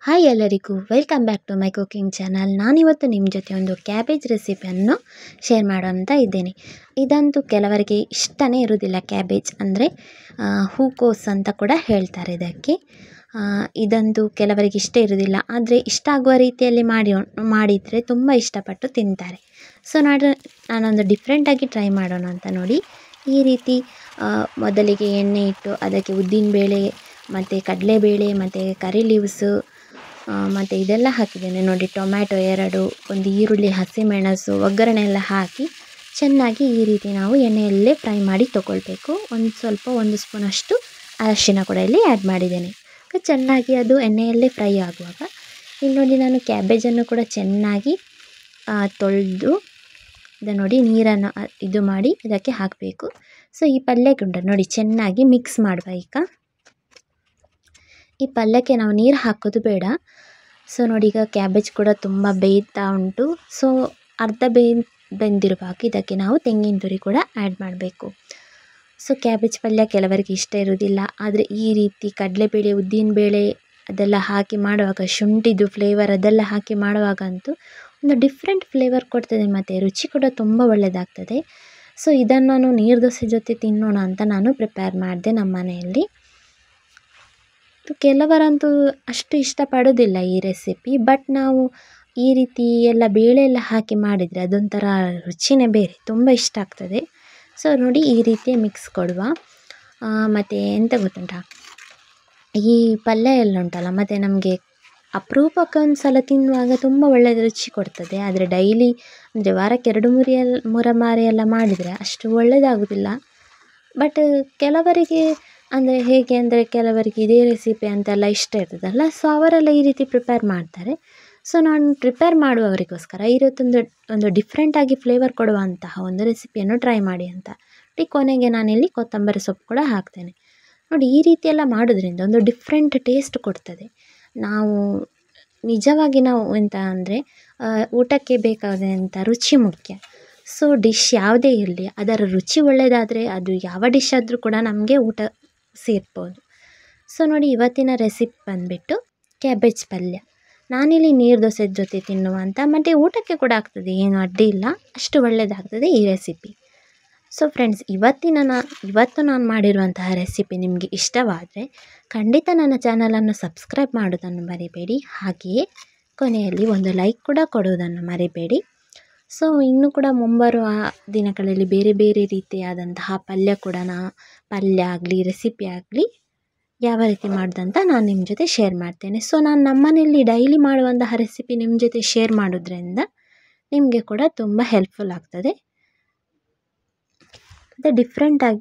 Hi ಎಲ್ಲರಿಗೂ welcome back to my cooking channel. ನಾನಿವತ್ತು ನಿಮ್ಮ ಜೊತೆ ಒಂದು ಕ್ಯಾಬೇಜ್ ರೆಸಿಪಿಯನ್ನು ಶೇರ್ ಮಾಡೋಂತ ಇದ್ದೇನೆ. ಇದಂತೂ ಕೆಲವರಿಗೆ ಇಷ್ಟನೇ ಇರೋದಿಲ್ಲ. ಕ್ಯಾಬೇಜ್ ಅಂದರೆ ಹೂಕೋಸು ಅಂತ ಕೂಡ ಹೇಳ್ತಾರೆ ಇದಕ್ಕೆ. ಇದಂತೂ ಕೆಲವರಿಗೆ ಇಷ್ಟ ಇರೋದಿಲ್ಲ, ಆದರೆ ಇಷ್ಟ ಆಗುವ ರೀತಿಯಲ್ಲಿ ಮಾಡಿದರೆ ತುಂಬ ಇಷ್ಟಪಟ್ಟು ತಿಂತಾರೆ. ಸೊ ನಾನೊಂದು ಡಿಫ್ರೆಂಟಾಗಿ ಟ್ರೈ ಮಾಡೋಣ ಅಂತ ನೋಡಿ. ಈ ರೀತಿ ಮೊದಲಿಗೆ ಎಣ್ಣೆ ಇಟ್ಟು ಅದಕ್ಕೆ ಉದ್ದಿನಬೇಳೆ ಮತ್ತು ಕಡಲೆಬೇಳೆ ಮತ್ತು ಕರಿ ಲೀವ್ಸು ಮತ್ತು ಇದೆಲ್ಲ ಹಾಕಿದ್ದೇನೆ ನೋಡಿ. ಟೊಮ್ಯಾಟೊ 2, ಒಂದು ಈರುಳ್ಳಿ, ಹಸಿಮೆಣಸು, ಒಗ್ಗರಣೆ ಎಲ್ಲ ಹಾಕಿ ಚೆನ್ನಾಗಿ ಈ ರೀತಿ ನಾವು ಎಣ್ಣೆಯಲ್ಲೇ ಫ್ರೈ ಮಾಡಿ ತೊಗೊಳ್ಬೇಕು. ಒಂದು ಸ್ಪೂನಷ್ಟು ಅರಿಶಿನ ಕೂಡ ಇಲ್ಲಿ ಆ್ಯಡ್ ಮಾಡಿದ್ದೇನೆ. ಚೆನ್ನಾಗಿ ಅದು ಎಣ್ಣೆಯಲ್ಲೇ ಫ್ರೈ ಆಗುವಾಗ ಇಲ್ಲಿ ನೋಡಿ, ನಾನು ಕ್ಯಾಬೇಜನ್ನು ಕೂಡ ಚೆನ್ನಾಗಿ ತೊಳೆದು ಇದನ್ನು ನೋಡಿ ನೀರನ್ನು ಇದು ಮಾಡಿ ಇದಕ್ಕೆ ಹಾಕಬೇಕು. ಸೊ ಈ ಪಲ್ಯಕ್ಕೆ ಉಂಟು ನೋಡಿ, ಚೆನ್ನಾಗಿ ಮಿಕ್ಸ್ ಮಾಡುವ. ಈಗ ಈ ಪಲ್ಯಕ್ಕೆ ನಾವು ನೀರು ಹಾಕೋದು ಬೇಡ. ಸೊ ನೋಡಿ, ಈಗ ಕ್ಯಾಬೇಜ್ ಕೂಡ ತುಂಬ ಬೇಯ್ತಾ ಉಂಟು. ಸೊ ಅರ್ಧ ಬೆಂದಿರುವಾಗ ಇದಕ್ಕೆ ನಾವು ತೆಂಗಿನ ತುರಿ ಕೂಡ ಆ್ಯಡ್ ಮಾಡಬೇಕು. ಸೊ ಕ್ಯಾಬೇಜ್ ಪಲ್ಯ ಕೆಲವರಿಗೆ ಇಷ್ಟ ಇರೋದಿಲ್ಲ, ಆದರೆ ಈ ರೀತಿ ಕಡಲೆಬೇಳೆ, ಉದ್ದಿನಬೇಳೆ ಅದೆಲ್ಲ ಹಾಕಿ ಮಾಡುವಾಗ, ಶುಂಠಿದು ಫ್ಲೇವರ್ ಅದೆಲ್ಲ ಹಾಕಿ ಮಾಡುವಾಗಂತೂ ಒಂದು ಡಿಫ್ರೆಂಟ್ ಫ್ಲೇವರ್ ಕೊಡ್ತದೆ ಮತ್ತು ರುಚಿ ಕೂಡ ತುಂಬ ಒಳ್ಳೆಯದಾಗ್ತದೆ. ಸೊ ಇದನ್ನು ನಾನು ನೀರು ದೋಸೆ ಜೊತೆ ತಿನ್ನೋಣ ಅಂತ ನಾನು ಪ್ರಿಪೇರ್ ಮಾಡಿದೆ ನಮ್ಮ ಮನೆಯಲ್ಲಿ. ಕೆಲವರಂತೂ ಅಷ್ಟು ಇಷ್ಟಪಡೋದಿಲ್ಲ ಈ ರೆಸಿಪಿ, ಬಟ್ ನಾವು ಈ ರೀತಿ ಎಲ್ಲ ಬೇಳೆ ಎಲ್ಲ ಹಾಕಿ ಮಾಡಿದರೆ ಅದೊಂಥರ ರುಚಿನೇ ಬೇರೆ, ತುಂಬ ಇಷ್ಟ ಆಗ್ತದೆ. ಸೊ ನೋಡಿ, ಈ ರೀತಿ ಮಿಕ್ಸ್ ಕೊಡುವ. ಮತ್ತು ಎಂತ ಗೊತ್ತುಂಟಾ, ಈ ಪಲ್ಯ ಎಲ್ಲ ಉಂಟಲ್ಲ, ಮತ್ತು ನಮಗೆ ಅಪರೂಪಕ್ಕೆ ಒಂದು ಸಲ ತಿನ್ನುವಾಗ ತುಂಬ ಒಳ್ಳೆಯ ರುಚಿ ಕೊಡ್ತದೆ. ಆದರೆ ಡೈಲಿ ಅಂದರೆ ವಾರಕ್ಕೆ 2-3 ಬಾರಿ ಎಲ್ಲ ಮಾಡಿದರೆ ಅಷ್ಟು ಒಳ್ಳೆಯದಾಗೋದಿಲ್ಲ. ಬಟ್ ಕೆಲವರಿಗೆ ಅಂದರೆ ಹೇಗೆ ಅಂದರೆ, ಕೆಲವರಿಗೆ ಇದೇ ರೆಸಿಪಿ ಅಂತೆಲ್ಲ ಇಷ್ಟ ಇರ್ತದಲ್ಲ, ಸೊ ಅವರೆಲ್ಲ ಈ ರೀತಿ ಪ್ರಿಪೇರ್ ಮಾಡ್ತಾರೆ. ಸೊ ನಾನು ಪ್ರಿಪೇರ್ ಮಾಡುವವರಿಗೋಸ್ಕರ ಒಂದು ಡಿಫ್ರೆಂಟಾಗಿ ಫ್ಲೇವರ್ ಕೊಡುವಂತಹ ಒಂದು ರೆಸಿಪಿಯನ್ನು ಟ್ರೈ ಮಾಡಿ ಅಂತ. ಕೊನೆಗೆ ನಾನಿಲ್ಲಿ ಕೊತ್ತಂಬರಿ ಸೊಪ್ಪು ಕೂಡ ಹಾಕ್ತೇನೆ ನೋಡಿ. ಈ ರೀತಿ ಎಲ್ಲ ಮಾಡೋದ್ರಿಂದ ಒಂದು ಡಿಫ್ರೆಂಟ್ ಟೇಸ್ಟ್ ಕೊಡ್ತದೆ. ನಿಜವಾಗಿ ನಾವು ಎಂತ ಅಂದರೆ, ಊಟಕ್ಕೆ ಬೇಕಾದಂಥ ರುಚಿ ಮುಖ್ಯ. ಸೊ ಡಿಶ್ ಯಾವುದೇ ಇರಲಿ, ಅದರ ರುಚಿ ಒಳ್ಳೆಯದಾದರೆ ಅದು ಯಾವ ಡಿಶ್ ಆದರೂ ಕೂಡ ನಮಗೆ ಊಟ ಸೇರ್ಬೋದು. ಸೊ ನೋಡಿ, ಇವತ್ತಿನ ರೆಸಿಪಿ ಬಂದುಬಿಟ್ಟು ಕ್ಯಾಬೇಜ್ ಪಲ್ಯ. ನಾನಿಲ್ಲಿ ನೀರು ದೋಸೆ ಜೊತೆ ತಿನ್ನುವಂಥ, ಮತ್ತು ಊಟಕ್ಕೆ ಕೂಡ ಆಗ್ತದೆ, ಏನು ಅಡ್ಡಿ ಇಲ್ಲ, ಅಷ್ಟು ಒಳ್ಳೆಯದಾಗ್ತದೆ ಈ ರೆಸಿಪಿ. ಸೊ ಫ್ರೆಂಡ್ಸ್, ಇವತ್ತು ನಾನು ಮಾಡಿರುವಂತಹ ರೆಸಿಪಿ ನಿಮಗೆ ಇಷ್ಟವಾದರೆ ಖಂಡಿತ ನನ್ನ ಚಾನಲನ್ನು ಸಬ್ಸ್ಕ್ರೈಬ್ ಮಾಡೋದನ್ನು ಮರಿಬೇಡಿ. ಹಾಗೆಯೇ ಕೊನೆಯಲ್ಲಿ ಒಂದು ಲೈಕ್ ಕೂಡ ಕೊಡುವುದನ್ನು ಮರಿಬೇಡಿ. ಸೊ ಇನ್ನೂ ಕೂಡ ಮುಂಬರುವ ದಿನಗಳಲ್ಲಿ ಬೇರೆ ಬೇರೆ ರೀತಿಯಾದಂತಹ ಪಲ್ಯ ಆಗಲಿ ರೆಸಿಪಿ ಆಗಲಿ ಯಾವ ರೀತಿ ಮಾಡೋದಂತ ನಾನು ನಿಮ್ಮ ಜೊತೆ ಶೇರ್ ಮಾಡ್ತೇನೆ. ಸೊ ನಾನು ನಮ್ಮನೆಯಲ್ಲಿ ಡೈಲಿ ಮಾಡುವಂತಹ ರೆಸಿಪಿ ನಿಮ್ಮ ಜೊತೆ ಶೇರ್ ಮಾಡೋದ್ರಿಂದ ನಿಮಗೆ ಕೂಡ ತುಂಬ ಹೆಲ್ಪ್ಫುಲ್ ಆಗ್ತದೆ. ಮತ್ತು ಡಿಫ್ರೆಂಟಾಗಿ